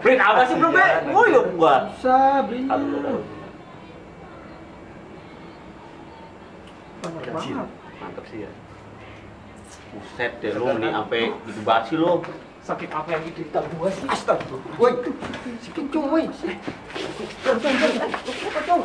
Beliin apa sih belum, Be? Nguyup gua. Bisa beliin. Aduh. Banyak banget. Mantap sih ya. Buset deh lu, mending sampai gitu basi lu. Sakit apa yang diderita gua sih? Astaga. Woi, si kencung woi. Kencung.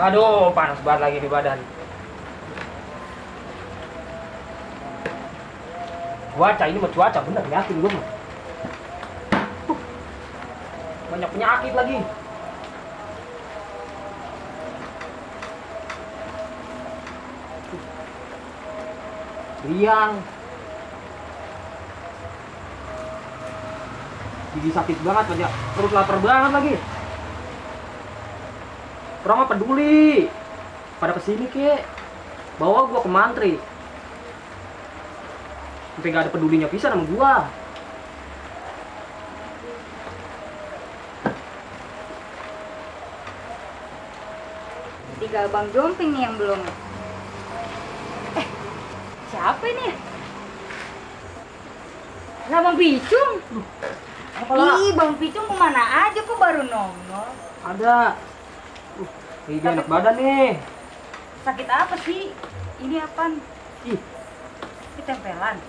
Aduh, panas banget lagi di badan. Cuaca ini mah cuaca bener, yakin gue mah. Banyak penyakit lagi. Riang. Gigi sakit banget, banyak perut lapar banget lagi. Orang mah peduli. Pada kesini kek. Bawa gua ke mantri. Sampai gak ada pedulinya pisan sama gua. Tinggal Bang Jomping nih yang belum. Siapa ini? Lah Bang Picung. Ih, Bang Picung kemana aja kok baru nongol? Ada. Ini enak badan nih. Sakit apa sih? Ini apaan? Ih, Ketempelan.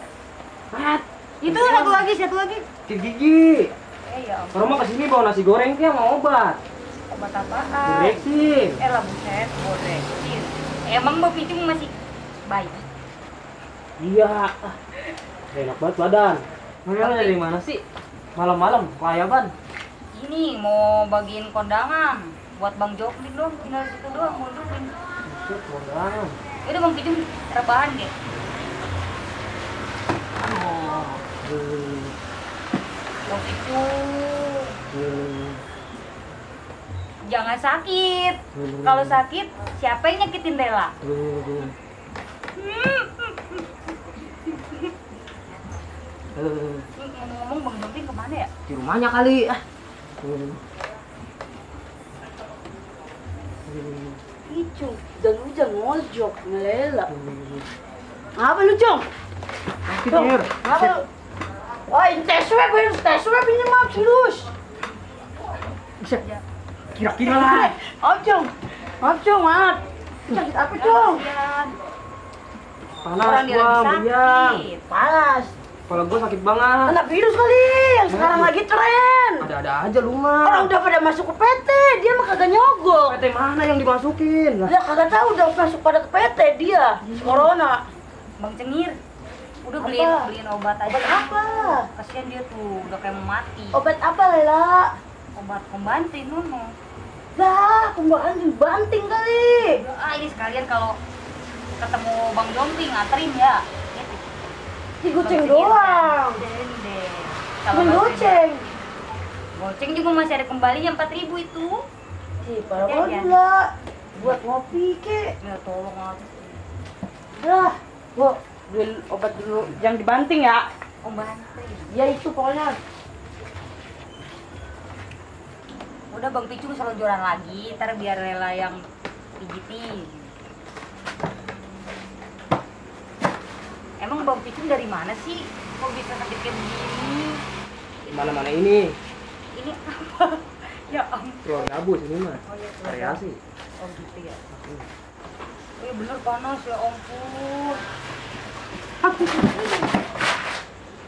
Mat. Itu satu lagi. Sakit gigi. Ya ampun. Orang mau kesini bawa nasi goreng dia mau obat. Obat apaan? Direksin. Lah buset, direksin. Emang Bang Picung masih bayi? Iya. Enak banget badan. Memang dari mana sih? Malam-malam kelayaban. Ini mau bagiin kondangan buat Bang Jomping dong, tinggal situ doang mundurin. Buset, kondangan. Udah Bang Picung rebahan deh. Bang Picung, jangan sakit. Kalau sakit, siapa yang nyakitin Dela? Ngomong-ngomong Bang Jomping kemana ya? Di rumahnya kali. Picung, dan lu jangan ngojok, ngelela. Apa lu, Cong? Pikir. Apa lu? Oh, ini tes swab ini mah serius. Bisa. Kira-kira lah. Maaf, Cong, maaf. Sakit apa, Cong? Kasian. Panas Orang dia gua, lagi buyang. sakit. Panas. Kepala gua sakit banget. Kena virus kali, yang sekarang lagi tren. Ada-ada aja lu mah. Orang udah pada masuk ke PT, dia mah kagak nyogok. PT mana yang dimasukin? Dia kagak tahu udah masuk pada ke PT dia, corona. Bang Cengir, udah Apa? beliin obat aja. Obat apa? Kasian dia tuh, udah kayak mau mati. Obat apa, Lela? Obat pembanting Nuno. Lah, pembanting banting kali. Ini sekalian kalau ketemu Bang Jomping nganterin ya. Gitu. Si goceng doang. Deh. Cuman goceng. Goceng juga masih ada kembalinya 4.000 itu. Ih, parah Ya, banget ya. gila. Buat ngopi kek. Ya tolong aku. Lah, gua beli obat dulu yang dibanting ya. Pembanting. Ya itu pokoknya. Udah Bang Picung selonjoran lagi, ntar biar Lela yang pijitin. Emang Bang Picung dari mana sih? Kok bisa sakit kayak begini? Mana-mana ini. Ini apa? Ya ampun. Keluar gabus ini mah. Oh iya, keluar Variasi. Oh gitu ya. Iya bener panas ya ampun.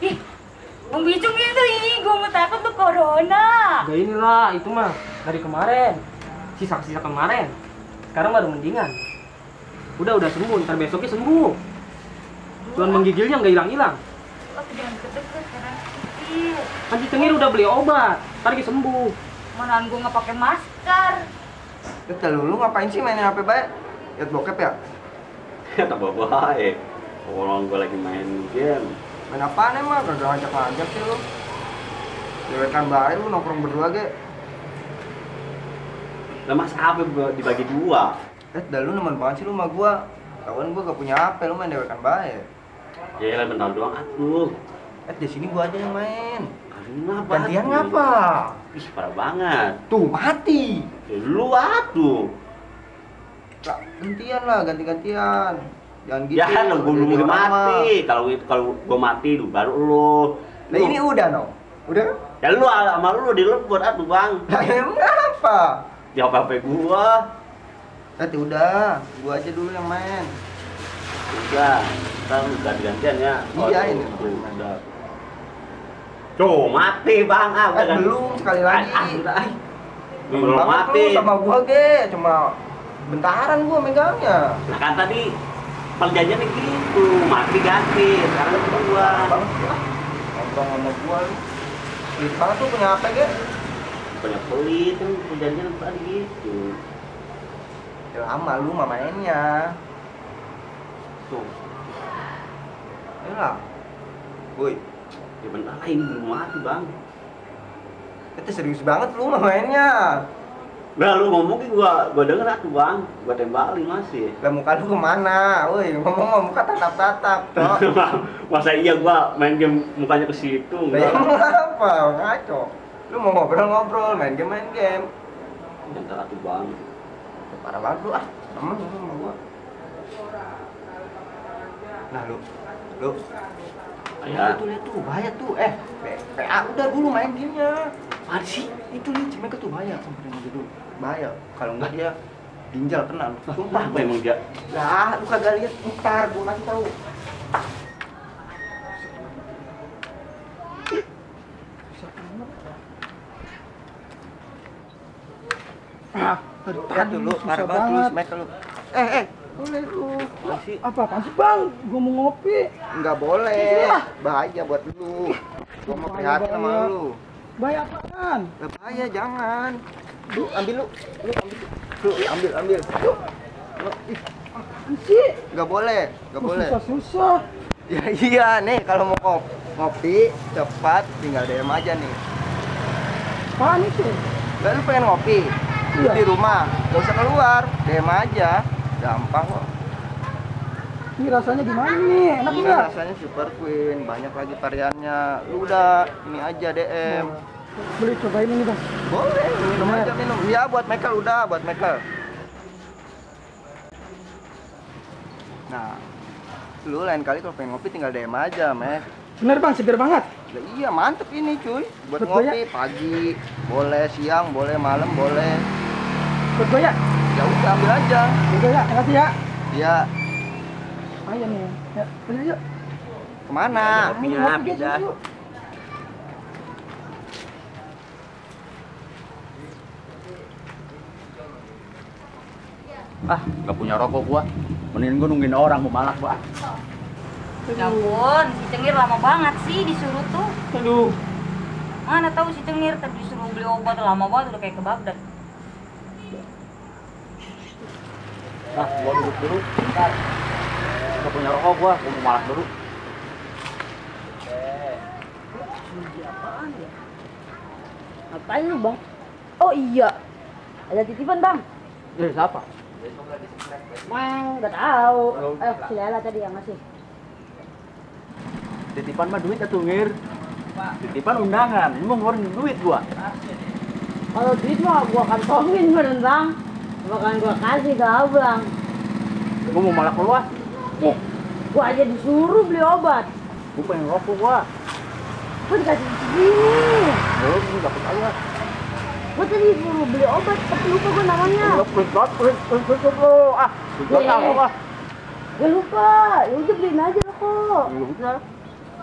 Ih, Bang Picung itu ini gue mau takut tuh corona. Udah inilah, itu mah dari kemarin. Sisa-sisa kemarin. Sekarang baru mendingan. Udah sembuh, ntar besoknya sembuh. Cuman menggigilnya nggak hilang-hilang. Oh, jangan deket-deket karena kecil. Kan si Cengir udah beli obat, ntar lagi sembuh. Manaan gue nggak pakai masker. Betul, lu ngapain sih mainin HP baik? Lihat bokep ya? tambah baik. Kalau gue lagi main game. Main apaan emang? Gak ngajak-ngajak sih lu. Dewekan bae lu nongkrong berdua ge. Lah mas apa dibagi dua? Dah lu nemen banget sih lu sama gua. Kawan gua gak punya HP, lu main dewekan bae. Ya lah bentar doang atuh. Di sini gua aja yang main. Kenapa? Gantian ngapa? Ih parah banget. Tuh mati. Lu atuh. Lah, gantian lah, ganti-gantian. Jangan gitu. Ya kan gue belum Jadi orang mati. Kalau gue mati lu baru lu. mah. Nah ini udah no. Udah? Ya lu sama lu dilebur atuh bang. Lah emang apa? Jawab HP gua. Udah, gua aja dulu yang main. Udah. Ntar lu ganti-gantian ya. Iya, ini. Tuh, udah. Tuh mati bang. Belum sekali lagi. Udah. Belum Belum banget mati. lu sama gua ge, cuma bentaran gua megangnya. Nah kan tadi perjanjiannya gitu, mati ganti. Sekarang gua. Banget ya. Ngomong sama gua lu. Pelit banget tuh punya HP ge. Banyak pelit kan perjanjian tadi gitu. Ya lama lu mah mainnya. Tuh. Ayolah. Woi, Ya bentar lah ini belum mati bang. itu serius banget lu mah mainnya. Nah lu ngomong ke gua denger atuh bang, gua tembakin masih. Lah muka lu kemana? Woi, ngomong muka tatap-tatap, Cok. Masa iya gua main game mukanya ke situ Lah enggak? emang apa? Ngaco. Lu mau ngobrol-ngobrol, main game. Bentar atuh bang. Parah banget lu ah. Temen lu sama gua. Nah lu. Ya. Itu lihat tuh, bahaya tuh. PA udah dulu main gamenya. Apaan sih? Itu lihat si Meka tuh bahaya, samperin aja dulu. Bahaya. Kalau enggak dia ginjal kena lu. Sumpah Apa emang dia? Lah, lu kagak lihat ntar gua kasih tahu. Lihat dulu, parah banget lu, Meka lu. Boleh lu. Apaan sih bang? Gue mau ngopi. Enggak boleh. Bahaya buat lu. Gua mau prihatin sama lu. Bahaya apaan? Lah bahaya jangan. Lu ambil lu. Lu ambil. Yuk. Apaan sih? Enggak boleh. Susah. Ya iya nih kalau mau ngopi cepat tinggal DM aja nih. Apaan itu? Lah lu pengen ngopi? Iya. Di rumah, gak usah keluar, DM aja. Gampang kok. Ini rasanya gimana nih? Enak Ini nggak? rasanya Super Queen, banyak lagi variannya. Lu udah ini aja DM. Beli cobain ini bang. Boleh, minum aja minum. Iya buat Michael udah, buat Michael. Nah, lu lain kali kalau pengen ngopi tinggal DM aja, Mek. Bener bang, seger banget. Lah iya mantep ini cuy. Buat Betul ya? ngopi pagi, boleh siang, boleh malam, boleh. Buat gue ya? Ya udah ambil aja. Udah ya, makasih ya. Iya. Ayo nih. Ya, udah yuk. Kemana? Kopinya Ngopi aja pindah. yuk. Ah, nggak punya rokok gua. Mending gua nungguin orang mau malak gua. Ya ampun, si Cengir lama banget sih disuruh tuh. Aduh. Mana tahu si Cengir tadi disuruh beli obat lama banget udah kayak ke Baghdad. Nah, gua duduk dulu. Bentar. Nggak punya rokok gua mau malak dulu. Ngapain lu bang? Oh iya, ada titipan bang. Siapa? Nggak tahu. Si Lela tadi yang ngasih. Titipan mah duit atuh, Ngir. Titipan undangan, lu mau ngeluarin duit gua. Kalau duit mah gua kantongin beneran bang. Bahkan gua kasih ke abang. Gua mau malak lu ah. Gua aja disuruh beli obat. Gua pengen rokok gua. Gua dikasih segini. Lu nggak percaya. Gua tadi disuruh beli obat, tapi lupa gua namanya. Lu print lu. Ah, gua tahu ah. Gak lupa, ya udah beliin aja kok. Ya udah.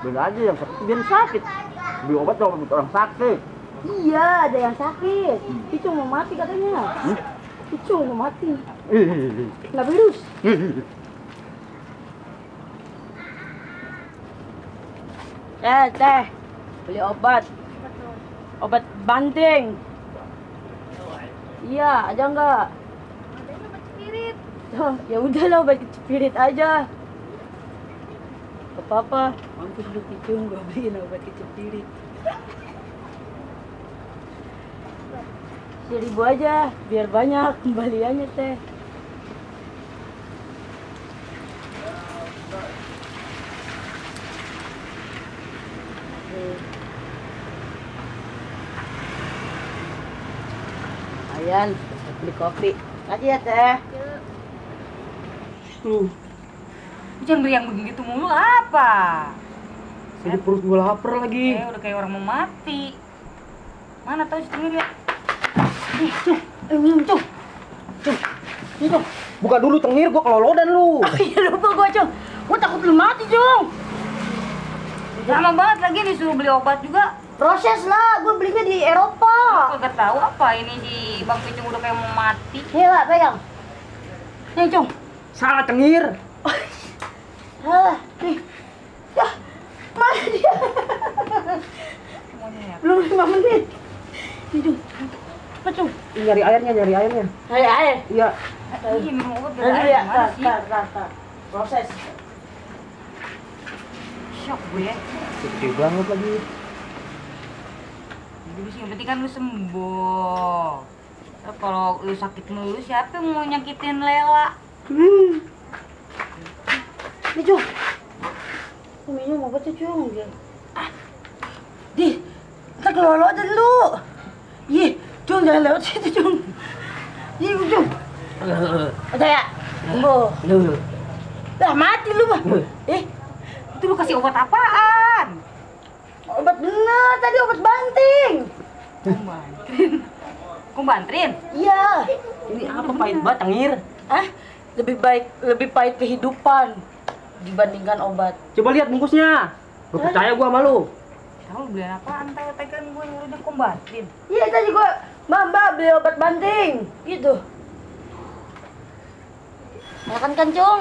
Beli aja yang sakit biar sakit. Beli obat dong untuk orang sakit. Iya, ada yang sakit. Icung mau mati katanya. Icung mau mati. Nggak belus. Teh, beli obat. Obat banting. Iya, ada nggak? Oh, ya udahlah obat kecepirit aja. Gak apa-apa, mampus lu Picung, gue beliin obat kecepirit. 1.000 aja, biar banyak kembaliannya teh. Ayan, beli kopi. Kasih ya teh. Tuh, Jangan beriang begitu mulu apa? jadi perut gue lapar lagi. Udah kayak orang mau mati. Mana tahu si Cengir ya? Minum, Cung. Ini Cung, buka dulu tengir, gue kelolodan lu. Iya lupa gue, Cung. Gue takut lu mati, Cung. Lama banget lagi disuruh beli obat juga. Proses lah, gue belinya di Eropa. Kagak tahu apa ini si Bang Picung udah kayak mau mati. Nih lah, pegang. Nih, Cung. Salah tengir. Alah, nih. Ya, mana dia? Semuanya ya. Belum 5 menit. Nih, Cung. Apa, Cung? Nyari airnya. Ayo, ayo. Iya. Iya minum obat Ayo, gak ya. gimana sih? Tar. Proses. Shock gue ya. Gede banget lagi. Jadi sih yang penting kan lu sembuh. Terus kalau lu sakit mulu siapa yang mau nyakitin Lela? Nih, Cung. Lu minum obatnya, Cung. Di, kita kelolodan lu. Ih, Cung, jangan lewat situ, Cung. Ih, Cung. Udah ya? Sembuh. Lah, mati lu mah. Itu lu kasih obat apaan? Obat bener, tadi obat banting. Kok bantrin? Iya. Ini apa pahit banget tengir? Ah, lebih pahit kehidupan dibandingkan obat. Coba lihat bungkusnya. Gue percaya gue sama lu. Tahu lu beliin apaan? Tekan gue nyuruh kok bantrin. Iya, tadi gua Mbak beli obat banting. Gitu. Makan kan, Cung?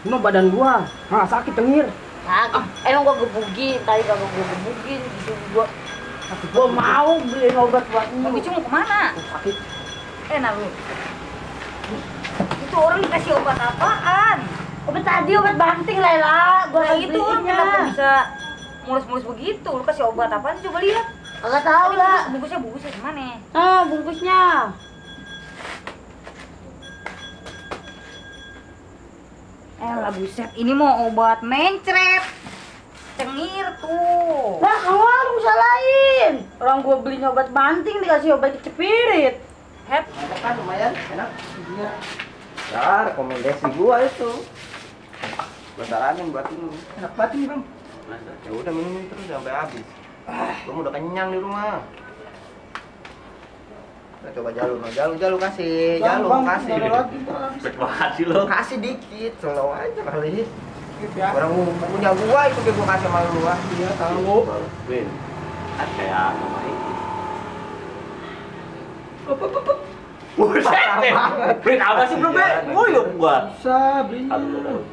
Cuma badan gua sakit tengir. Sakit. Emang gua gebugin, tadi kagak gua gebugin gitu gua mau beliin obat buat Bang lu. Picung mau kemana? Sakit. Nah lu. Itu orang dikasih obat apaan? Obat tadi obat banting, Lela. Gua Nah lagi itu orang beliinnya. kenapa bisa mulus-mulus begitu? Lu kasih obat apaan? Coba lihat. Kagak tahu lah. Bungkusnya gimana? Ah, bungkusnya. Lah buset, ini mau obat mencret. Cengir tuh. Lah, kamu lu salahin. Orang gua beliin obat banting dikasih obat kecepirit. Hep. Kan lumayan enak. Ya, rekomendasi gua itu. Gua saranin buat lu. Enak banget nih, Bang. Ya udah minum terus sampai habis. Gua udah kenyang di rumah. Nah, coba jalu kasih, kasih. Cepet banget sih lo. Kasih dikit, slow aja kali. Orang punya gua itu kayak gua kasih sama lu. Iya, tahu. Win. Kan kayak sama itu. Buset deh. Win apa sih belum be? Nguyup gua. Bisa belinya. Aduh.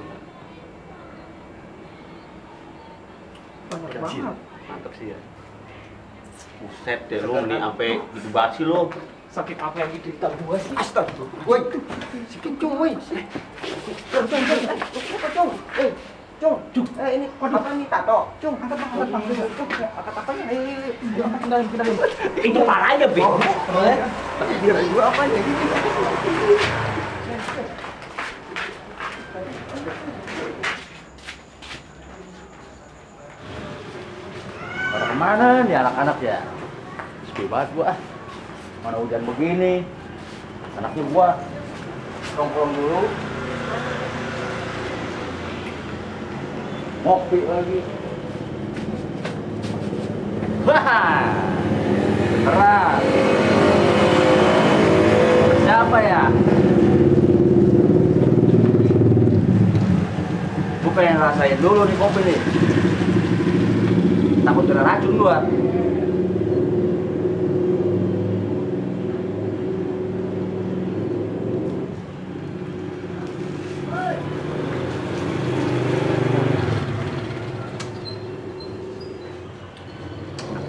Banyak Kecil. banget. Mantap sih ya. Buset deh lu nih sampai gitu banget sih lo. Sakit apa yang diderita gua sih? Astaga. Woi, si Pincung woi. Cung. Cung. Ini apa nih tato? Cung, angkat bang. Angkat apanya? Angkat kenalin. Itu parahnya, Be. Gua apa nih? Pada kemana nih anak-anak ya? Sepi banget gua. Mana hujan begini. Anaknya gua nongkrong dulu. Ngopi lagi. Wah. Beneran. Siapa ya? Gua pengen rasain dulu nih kopi nih. Takut kena racun gua.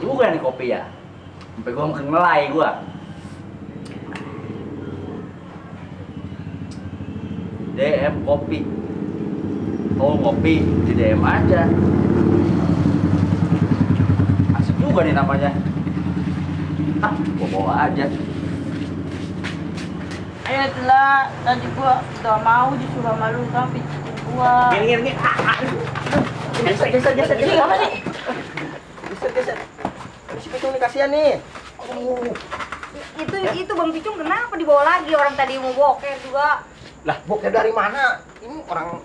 Juga nih kopi ya. Sampai gua makin melai gua. DM kopi. Oh ngopi di DM aja. Asik juga nih namanya. Ah, gua bawa aja. Ayo telah, tadi gua gak mau disuruh malu kan pijitin gua. Gini. Geser. Ini apa sih? Geser. Si Picung nih kasihan nih. Itu Bang Picung kenapa dibawa lagi? Orang tadi mau boker juga. Lah, boker dari mana? Ini orang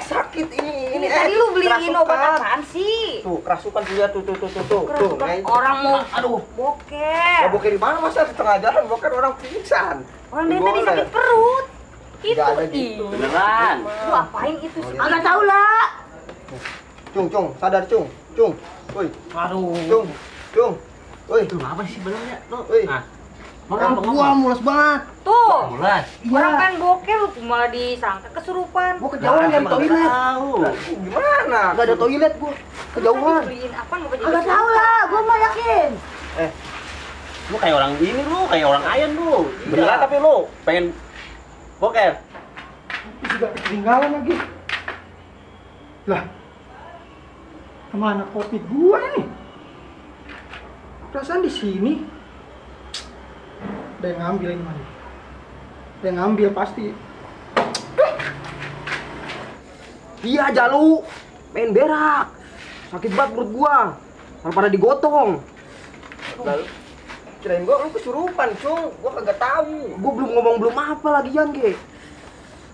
sakit ini. Ini tadi lu beliin kerasukan. obat apaan sih? Tuh, kerasukan tuh ya tuh. Kerasukan Nih. orang mau Aduh. boker. Ya boker di mana masa di tengah jalan boker orang pingsan. Orang dari tadi Boleh. sakit perut. Itu Nggak ada gitu. Beneran. Lu apain itu sih? Agak tahu lah. Cung, sadar Cung. Woi, Aduh. Cung. Woi, Lu apa sih sebenarnya? Lu. Woi. Nah, orang gua mules banget. Tuh. mulai. Orang pengen boker lu malah disangka kesurupan. Gua kejauhan dari toilet. Tahu. Gimana? Gak ada toilet gua. Kejauhan. Tadi beliin apa mau jadi Agak tahu lah, gua mah yakin. Lu kayak orang ini lu, kayak orang ayan lu. Iya. Beneran tapi lu pengen boker. Sudah ketinggalan lagi. Lah, kemana kopi gua nih? Perasaan di sini. Ada yang ngambil ini mana? Ada yang ngambil pasti. Iya, Jalu. Main berak. Sakit banget perut gua. Pada digotong. Lalu kirain gua lu kesurupan, Cung. Gua kagak tahu. Gua belum ngomong apa lagian, Ge.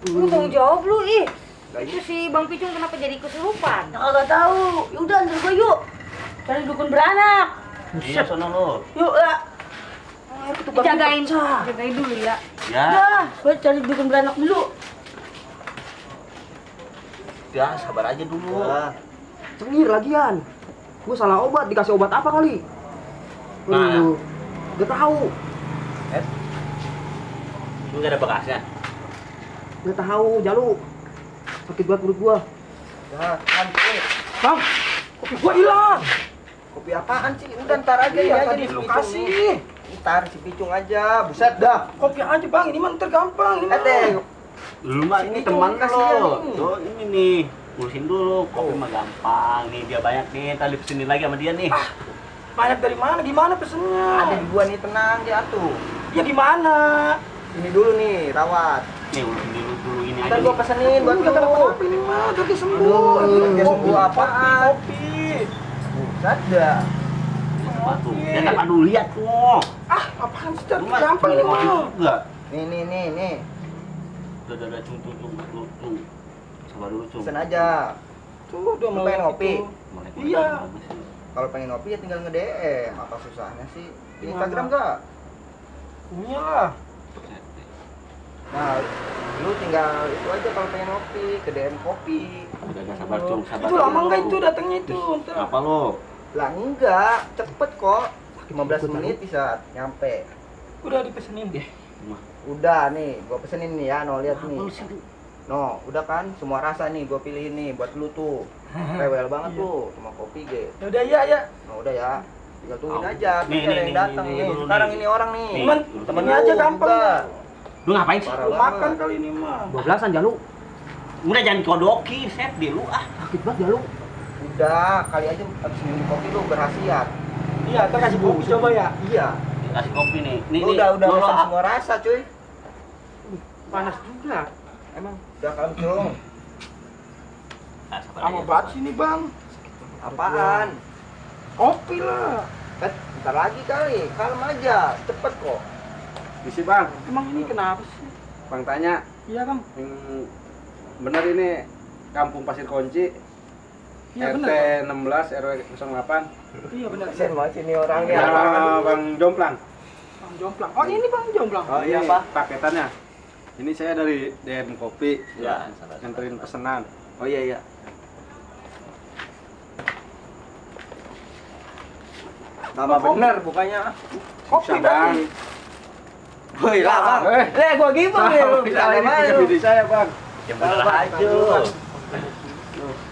Lu tanggung jawab lu ih. Lah, Itu si Bang Picung kenapa jadi kesurupan? Agak tahu. Yaudah, antar gua yuk. Cari dukun beranak. Iya, sono lu. Yuk lah. Dijagain dulu ya. Ya. Dah, gua cari dukun beranak dulu. Ya, sabar aja dulu. Wah. Cengir lagian. Gua salah obat, dikasih obat apa kali? Nah. Gak tahu. Lu gak ada bekasnya. Gak tahu, Jalu. Sakit banget perut gua. Ya, anjir. Bang, kopi gua hilang. Kopi apaan sih? Udah ntar aja Iya, ya tadi si lu Picung kasih. nih. Ntar si Picung aja. Buset dah. Kopi aja bang, ini mah ntar gampang. Ini mah. Teh. Lu mah ini Sini, teman Cung, kasihan lu. nih. Tuh, ini nih. Ngurusin dulu, kopi mah gampang. Nih dia banyak nih, tadi pesenin lagi sama dia nih. Banyak dari mana? Gimana pesennya? Ada di gua nih, tenang dia tuh. Ya di mana? Ini dulu nih, rawat. Nih, urusin dulu ini aja. Ntar gua nih. pesenin buat Gak lu. apa-apa ini mah, tadi sembuh. Aduh, dia sembuh apaan? Kopi. Buset dah. Sepatu. Ya tak dulu lihat tuh. Ah, apaan sih? Lu Tadi mah gampang ini kopi mah. juga. Nih. Udah, cung. Sabar dulu, cung. Pesen aja. Tuh, udah Lu pengen ngopi? Mulai Iya. bagus sih. Kalau pengen ngopi ya tinggal nge-DM. Apa susahnya sih? Di Gimana? Instagram enggak? Punya lah. Nah, lu tinggal itu aja kalau pengen ngopi, ke DM kopi. Udah sabar, cung. Sabar. Itu lama dulu. enggak itu datangnya itu? Ntar. Apa lu? Lah enggak, cepet kok. 15 menit bisa nyampe. Udah dipesenin deh. Udah nih, gua pesenin nih ya, no lihat Apa nih. lu sih? No, udah kan semua rasa nih gua pilihin nih buat lu tuh. Rewel banget tuh sama kopi ge. Ya udah ya. No, udah ya. Tinggal tungguin Oh. aja, Nih, nanti ada nih, yang nih, datang nih, nih. dulu Sekarang nih. ini orang nih. Nih. Cuman Temen temennya aja gampang. juga. Lu ngapain sih? Parah Lu makan banget. kali ini mah. 12-an Jalu. Udah jangan kodoki, set deh lu ah. Sakit banget Jalu. Udah, kali aja abis minum kopi lu berhasiat. Iya, ntar kasih kopi coba ya. Iya. Kasih kopi nih. Nih, Udah lu, pesan ah. semua rasa, cuy. Panas juga. Emang udah kalem, Cung. Ah, sabar Lama aja, banget sabar. sini bang. Apaan? Kopi lah. Bentar lagi kali, kalem aja, cepet kok. Misi bang, Emang ini kenapa sih? bang tanya, Iya bang. yang bener ini Kampung Pasir Kunci, Iya RT bener. 16 RW 08. Iya bener. Kasian banget sini orangnya. Ya, bang Jomplang. Bang Jomplang. Oh ini bang Jomplang. Oh iya, Ini Pak. paketannya. Ini saya dari DM Kopi, Ya, sabar. nganterin pesanan. Oh iya. Nama bener bukannya. Kopi Bisa, bang. berarti. Woi lah bang. Gua gimana Nah, nih lu? ini Bisa apa punya lu? diri saya bang. Yang bener aja.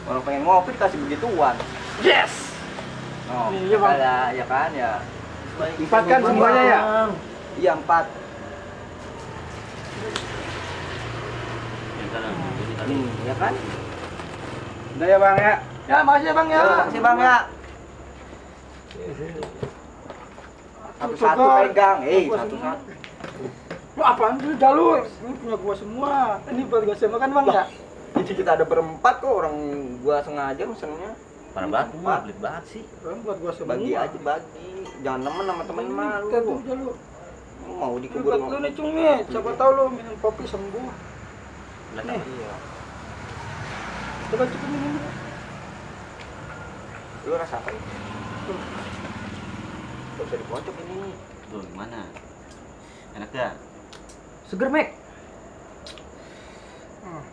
Orang pengen ngopi dikasih begituan. Yes. Oh, Iya, Bang. ya kan ya. 4 kan semuanya ya? Iya 4. sekarang. Ini tadi. Nih, ya kan? Udah ya bang ya. Ya, makasih ya Bang ya. Makasih bang ya. Satu-satu pegang, satu-satu. Lu apaan tuh jalur? Ini punya gua semua. Ini buat gua semua kan Bang ya? Jadi kita ada berempat kok, orang gua sengaja mesennya. Parah banget, gua pelit banget sih. Kan buat gua semua. Bagi aja bagi. Jangan nemen sama temen malu. Kita tuh jalur. Mau Ini dikubur buat lu nih Cung nih. Siapa tahu lu minum kopi sembuh. Nih. Iya. Coba cepet minum. Lu rasa apa ini? Gak bisa dikocok ini. Tuh, gimana? Enak gak? Seger, Mek.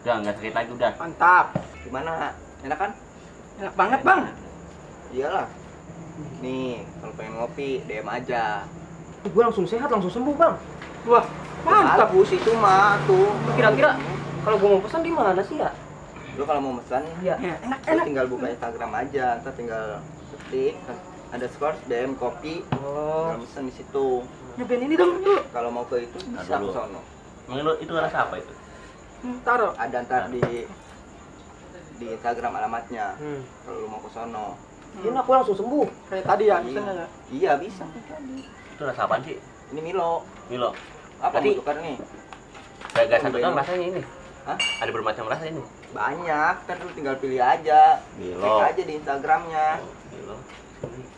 Udah, nggak sakit lagi udah. Mantap. Gimana? Enak kan? Enak banget Bang. Iyalah. Nih, kalau pengen ngopi, DM aja. Gue langsung sehat, langsung sembuh, Bang. Wah, mantap. Bagus itu mah tuh. Kira-kira kalau gue mau pesan di mana sih ya? Lu kalau mau pesan, Iya. Enak, lu enak. tinggal buka Instagram aja, ntar tinggal ketik underscore DM kopi, tinggal pesan di situ. Nyobain ini dong dulu. Kalau mau ke itu bisa ke dulu. sono. Emang lu itu rasa apa itu? Taruh. Ada ntar di Instagram alamatnya. Kalau lu mau ke sono. Ini aku langsung sembuh. Kayak tadi ya, misalnya ya. Iya bisa. Itu rasa apaan sih? Ini Milo. Milo. Apa Tadi- mau tukar nih? Gak satu Cobain. doang rasanya ini. Hah? Ada bermacam rasa ini. Banyak, kan lu tinggal pilih aja. Milo. Klik aja di Instagramnya. Milo.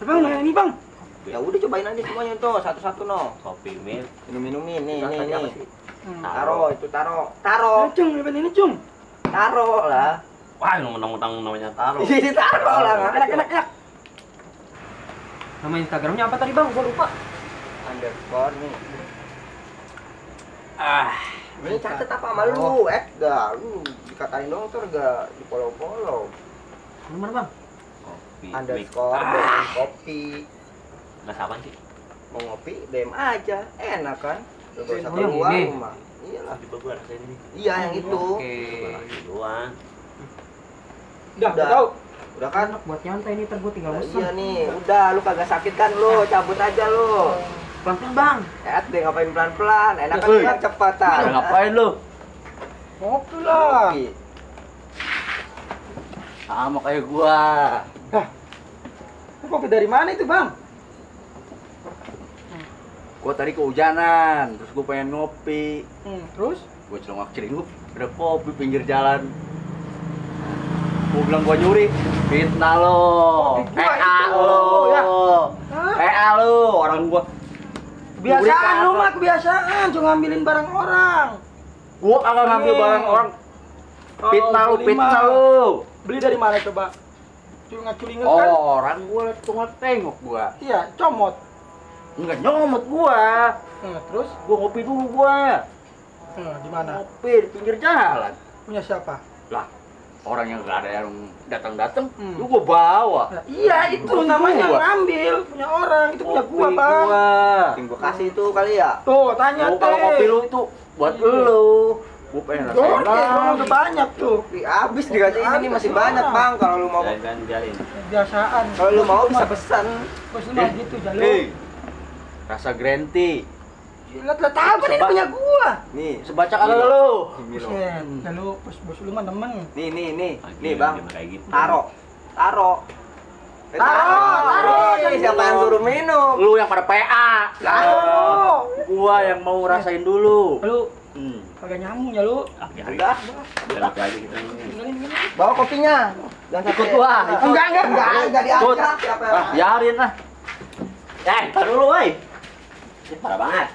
Bang, nah ini Bang. Ya udah cobain aja semuanya tuh, satu-satu no. Kopi mil. Minum-minumin nih, Itu nih, rasanya apa nih. sih? Taro, itu taro. Cung, nyobain ini Cung. Taro lah. Wah, yang mentang-mentang namanya taro. Ini taro lah, Enak, enak, enak. Nama Instagramnya apa tadi, Bang? Gue lupa. Underscore nih. Ini catet apa sama lu? Lu dikatain dong ntar gak di follow. Mana, Bang? Kopi. Underscore DM kopi. Rasa apaan sih? Mau ngopi DM aja, enak kan? Lu gak usah Oh, yang keluar ini? rumah. Iyalah. Tiba gua rasain ini. Iya yang itu. Oke. Doang. Udah, Udah. tahu. Udah kan? Enak buat nyantai nih, ntar gue tinggal Nah, pesen. iya nih, udah lu kagak sakit kan lu, cabut aja lu. Pelan-pelan, Bang. Deh ngapain pelan-pelan, enak kan Hei. bilang cepatan. Udah ngapain lu? Ngopi lah. Kopi. Sama kayak gua. Ini kopi dari mana itu Bang? Gua tadi kehujanan, terus gua pengen ngopi. Terus? Gua celongak-celinguk, ada kopi pinggir jalan. Gua bilang gua nyuri, fitnah lo. Kopi gua PA itu, lo. ya. PA lo, orang gua. Kebiasaan lu mah, kebiasaan. Cuma ngambilin barang orang. Gua kagak ngambil barang orang. Fitnah lu, beli fitnah mah. lu. Beli dari mana coba? Culingan kan? Orang gua tengok tengok gua. Iya, comot. Enggak nyomot gua. Terus? Gua ngopi dulu gua. Di mana? Ngopi di pinggir jalan. Punya siapa? Lah, orang yang gak ada yang datang-datang, Hmm. lu gua bawa. Nah, iya, itu Kopi namanya gua. ngambil. Punya orang, itu punya gua, Kopi Bang. gua. Yang gua kasih itu kali ya. Tuh, tanya Lu kalau kopi lu itu buat lu. Gua pengen Tuh, rasain udah lagi. banyak tuh. Kopi habis dikasih ini nih masih banyak Bang kalau lu mau. Jalan-jalan. Kebiasaan. Kalau lu mau bisa pesan. Bos lu mah gitu, Jalur. Hei, rasa green tea. Lihat tahu kan ini Coba. punya gua. Nih, Sebaca kagak lu? Milo. Buset, Jalur, bos lu mah demen. Nih. Nih Nih Bang. kayak gitu. Taro. Taro. Ini siapa yang suruh minum? Lu yang pada PA. Taro. Gua yang mau rasain dulu. Lu Hmm. kagak nyambung ya lu. Udah, Jalan lagi kita ini. Tinggalin. bawa kopinya. Jangan Ikut sampai- gua, ikut. Enggak Ikut. diajak. Siapa yang Ah, biarin lah. Taruh dulu, woi. Ini parah banget.